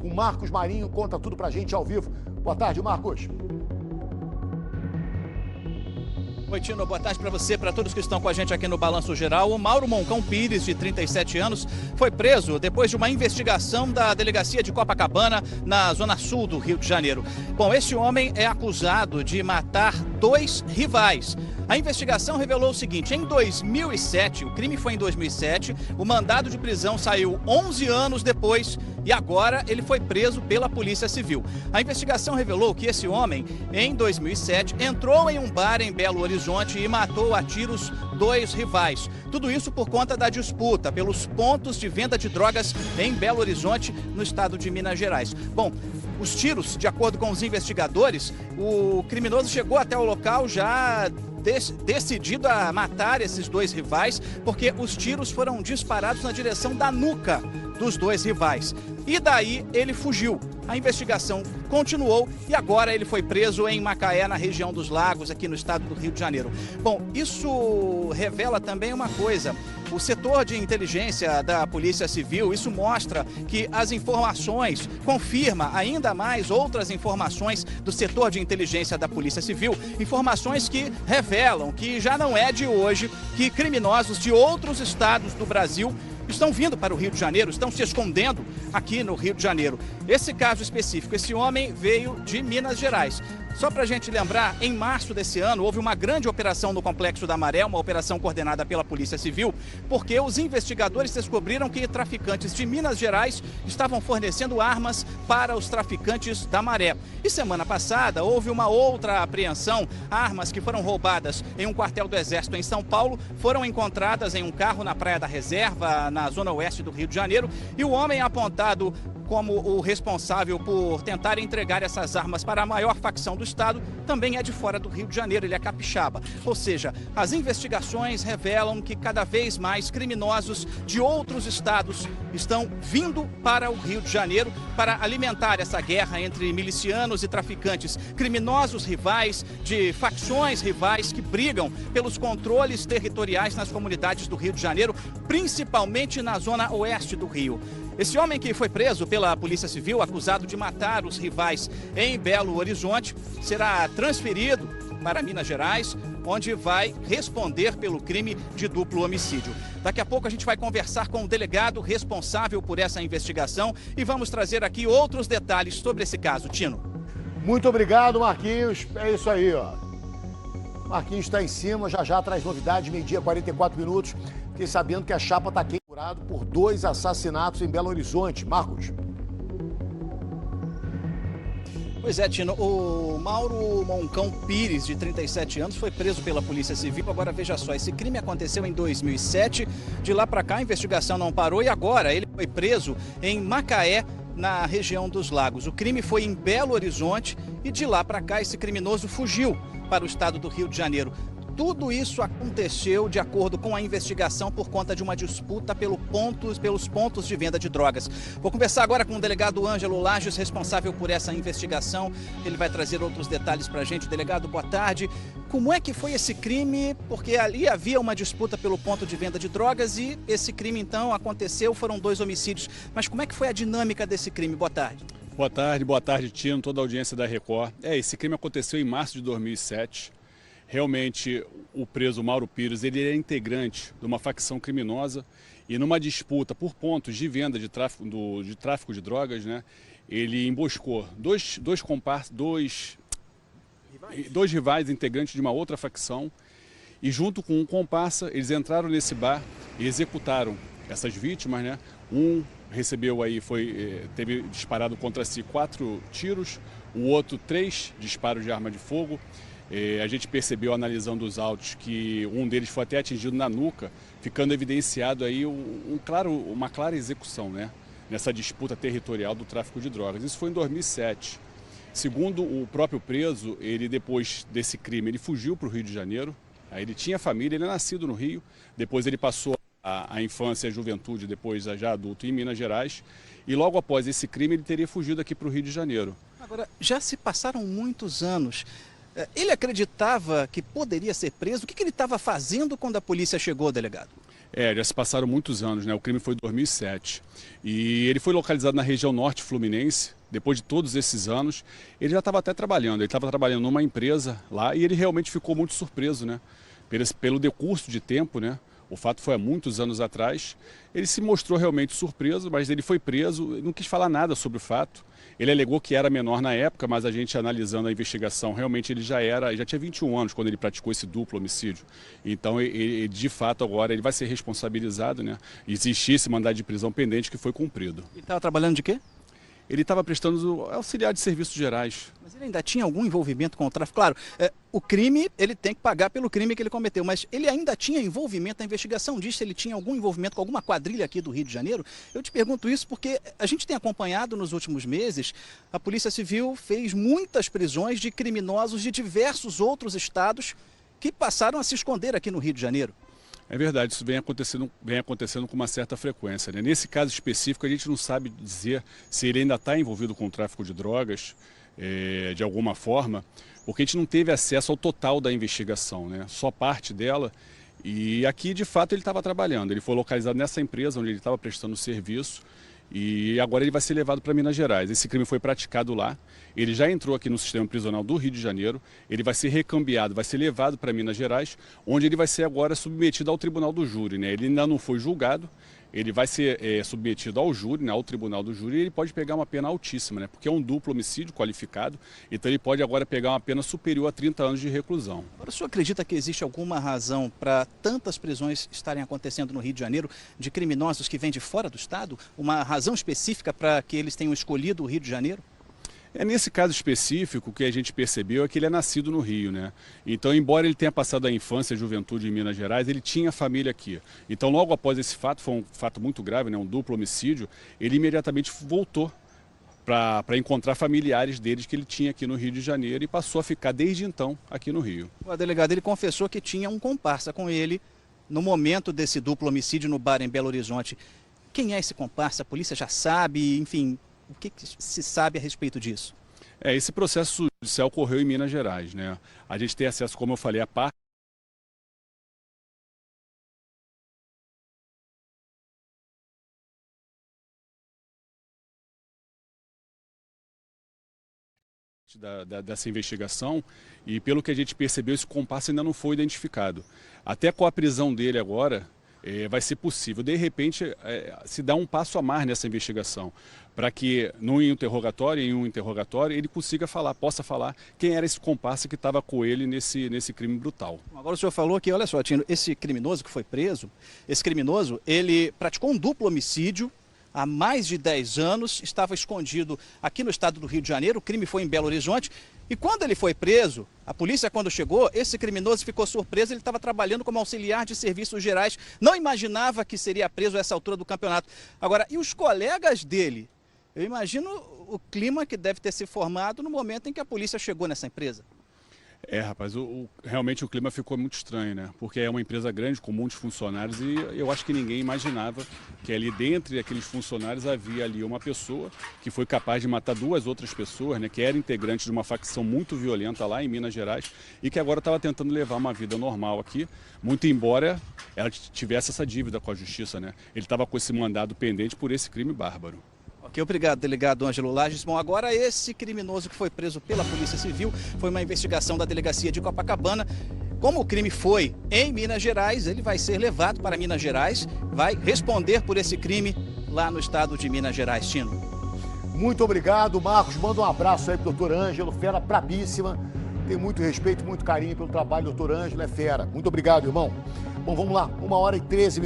O Marcos Marinho conta tudo pra gente ao vivo. Boa tarde, Marcos. Oi, Tino, boa tarde para você, para todos que estão com a gente aqui no Balanço Geral. O Mauro Moncão Pires, de 37 anos, foi preso depois de uma investigação da delegacia de Copacabana, na zona sul do Rio de Janeiro. Bom, esse homem é acusado de matar 2 rivais. A investigação revelou o seguinte: em 2007, o crime foi em 2007, o mandado de prisão saiu 11 anos depois e agora ele foi preso pela Polícia Civil. A investigação revelou que esse homem, em 2007, entrou em um bar em Belo Horizonte e matou a tiros 2 rivais. Tudo isso por conta da disputa pelos pontos de venda de drogas em Belo Horizonte, no estado de Minas Gerais. Bom, os tiros, de acordo com os investigadores, o criminoso chegou até o local já decidido a matar esses 2 rivais, porque os tiros foram disparados na direção da nuca dos 2 rivais. E daí ele fugiu. A investigação continuou e agora ele foi preso em Macaé, na região dos Lagos, aqui no estado do Rio de Janeiro. Bom, isso revela também uma coisa. O setor de inteligência da Polícia Civil, isso mostra que as informações, confirma ainda mais outras informações do setor de inteligência da Polícia Civil, informações que revelam que já não é de hoje que criminosos de outros estados do Brasil estão vindo para o Rio de Janeiro, estão se escondendo aqui no Rio de Janeiro. Esse caso específico, esse homem veio de Minas Gerais. Só para a gente lembrar, em março desse ano, houve uma grande operação no Complexo da Maré, uma operação coordenada pela Polícia Civil, porque os investigadores descobriram que traficantes de Minas Gerais estavam fornecendo armas para os traficantes da Maré. E semana passada houve uma outra apreensão, armas que foram roubadas em um quartel do Exército em São Paulo, foram encontradas em um carro na Praia da Reserva, na zona oeste do Rio de Janeiro, e o homem apontado como o responsável por tentar entregar essas armas para a maior facção do estado, também é de fora do Rio de Janeiro, ele é capixaba. Ou seja, as investigações revelam que cada vez mais criminosos de outros estados estão vindo para o Rio de Janeiro para alimentar essa guerra entre milicianos e traficantes, criminosos rivais, de facções rivais que brigam pelos controles territoriais nas comunidades do Rio de Janeiro, principalmente na zona oeste do Rio. Esse homem que foi preso pela Polícia Civil, acusado de matar os rivais em Belo Horizonte, será transferido para Minas Gerais, onde vai responder pelo crime de duplo homicídio. Daqui a pouco a gente vai conversar com o delegado responsável por essa investigação e vamos trazer aqui outros detalhes sobre esse caso. Tino. Muito obrigado, Marquinhos. É isso aí, ó. Marquinhos está em cima, já traz novidades, 12h 44 minutos. Fiquei sabendo que a chapa está queimada por 2 assassinatos em Belo Horizonte. Marcos. Pois é, Tino, o Mauro Moncão Pires, de 37 anos, foi preso pela Polícia Civil. Agora, veja só, esse crime aconteceu em 2007. De lá para cá, a investigação não parou e agora ele foi preso em Macaé, na região dos Lagos. O crime foi em Belo Horizonte e de lá para cá esse criminoso fugiu para o estado do Rio de Janeiro. Tudo isso aconteceu de acordo com a investigação por conta de uma disputa pelos pontos de venda de drogas. Vou conversar agora com o delegado Ângelo Lages, responsável por essa investigação. Ele vai trazer outros detalhes para a gente. Delegado, boa tarde. Como é que foi esse crime? Porque ali havia uma disputa pelo ponto de venda de drogas e esse crime então aconteceu, foram 2 homicídios. Mas como é que foi a dinâmica desse crime? Boa tarde. Boa tarde, Tino, toda a audiência da Record. Esse crime aconteceu em março de 2007. Realmente, o preso Mauro Pires, ele é integrante de uma facção criminosa e numa disputa por pontos de venda de tráfico de drogas, né, ele emboscou dois rivais integrantes de uma outra facção e junto com um comparsa, eles entraram nesse bar e executaram essas vítimas, né? Um recebeu aí, teve disparado contra si 4 tiros, o outro 3 disparos de arma de fogo. A gente percebeu, analisando os autos, que um deles foi até atingido na nuca, ficando evidenciado aí uma clara execução, né, nessa disputa territorial do tráfico de drogas. Isso foi em 2007. Segundo o próprio preso, ele depois desse crime, ele fugiu para o Rio de Janeiro. Aí ele tinha família, ele é nascido no Rio, depois ele passou a infância e a juventude, depois já adulto, em Minas Gerais. E logo após esse crime, ele teria fugido aqui para o Rio de Janeiro. Agora, já se passaram muitos anos. Ele acreditava que poderia ser preso? O que ele estava fazendo quando a polícia chegou, delegado? Já se passaram muitos anos, né? O crime foi em 2007. E ele foi localizado na região norte fluminense. Depois de todos esses anos, ele já estava até trabalhando. Ele estava trabalhando numa empresa lá e ele realmente ficou muito surpreso, né? Pelo decurso de tempo, né? O fato foi há muitos anos atrás. Ele se mostrou realmente surpreso, mas ele foi preso, não quis falar nada sobre o fato. Ele alegou que era menor na época, mas a gente analisando a investigação, realmente ele já tinha 21 anos quando ele praticou esse duplo homicídio. Então, ele, de fato, agora ele vai ser responsabilizado, né? Existia esse mandado de prisão pendente que foi cumprido. Ele estava trabalhando de quê? Ele estava prestando auxiliar de serviços gerais. Mas ele ainda tinha algum envolvimento com o tráfico? Claro, o crime, ele tem que pagar pelo crime que ele cometeu, mas ele ainda tinha envolvimento na investigação disso? Ele tinha algum envolvimento com alguma quadrilha aqui do Rio de Janeiro? Eu te pergunto isso porque a gente tem acompanhado nos últimos meses, a Polícia Civil fez muitas prisões de criminosos de diversos outros estados que passaram a se esconder aqui no Rio de Janeiro. É verdade, isso vem acontecendo com uma certa frequência, né? Nesse caso específico, a gente não sabe dizer se ele ainda está envolvido com o tráfico de drogas, de alguma forma, porque a gente não teve acesso ao total da investigação, né? Só parte dela. E aqui, de fato, ele estava trabalhando. Ele foi localizado nessa empresa onde ele estava prestando serviço. E agora ele vai ser levado para Minas Gerais. Esse crime foi praticado lá, ele já entrou aqui no sistema prisional do Rio de Janeiro, ele vai ser recambiado, vai ser levado para Minas Gerais, onde ele vai ser agora submetido ao tribunal do júri, né? Ele ainda não foi julgado, ele vai ser submetido ao júri, né, ao tribunal do júri, e ele pode pegar uma pena altíssima, né? Porque é um duplo homicídio qualificado, então ele pode agora pegar uma pena superior a 30 anos de reclusão. Agora, o senhor acredita que existe alguma razão para tantas prisões estarem acontecendo no Rio de Janeiro de criminosos que vêm de fora do estado? Uma razão específica para que eles tenham escolhido o Rio de Janeiro? Nesse caso específico, o que a gente percebeu é que ele é nascido no Rio, né? Então, embora ele tenha passado a infância e a juventude em Minas Gerais, ele tinha família aqui. Então, logo após esse fato, foi um fato muito grave, né? Um duplo homicídio, ele imediatamente voltou para encontrar familiares deles que ele tinha aqui no Rio de Janeiro e passou a ficar desde então aqui no Rio. O delegado, ele confessou que tinha um comparsa com ele no momento desse duplo homicídio no bar em Belo Horizonte. Quem é esse comparsa? A polícia já sabe, enfim... O que se sabe a respeito disso? Esse processo judicial ocorreu em Minas Gerais, né? A gente tem acesso, como eu falei, a parte dessa investigação e, pelo que a gente percebeu, esse comparsa ainda não foi identificado. Até com a prisão dele agora, vai ser possível, de repente, se dar um passo a mais nessa investigação, para que, em um interrogatório, ele consiga possa falar quem era esse comparsa que estava com ele nesse crime brutal. Agora o senhor falou que, olha só, Tino, esse criminoso que foi preso, ele praticou um duplo homicídio há mais de 10 anos, estava escondido aqui no estado do Rio de Janeiro, o crime foi em Belo Horizonte, e quando ele foi preso, a polícia quando chegou, esse criminoso ficou surpreso, ele estava trabalhando como auxiliar de serviços gerais, não imaginava que seria preso a essa altura do campeonato. Agora, e os colegas dele? Eu imagino o clima que deve ter se formado no momento em que a polícia chegou nessa empresa. Rapaz, realmente o clima ficou muito estranho, né? Porque é uma empresa grande, com muitos funcionários, e eu acho que ninguém imaginava que ali dentre aqueles funcionários havia ali uma pessoa que foi capaz de matar 2 outras pessoas, né? Que era integrante de uma facção muito violenta lá em Minas Gerais e que agora estava tentando levar uma vida normal aqui, muito embora ela tivesse essa dívida com a justiça, né? Ele estava com esse mandado pendente por esse crime bárbaro. Ok, obrigado, delegado Ângelo Lages. Bom, agora esse criminoso que foi preso pela Polícia Civil foi uma investigação da Delegacia de Copacabana. Como o crime foi em Minas Gerais, ele vai ser levado para Minas Gerais, vai responder por esse crime lá no estado de Minas Gerais. Tino. Muito obrigado, Marcos. Manda um abraço aí pro doutor Ângelo, fera brabíssima. Tenho muito respeito, muito carinho pelo trabalho do doutor Ângelo, é fera. Muito obrigado, irmão. Bom, vamos lá, 1h13.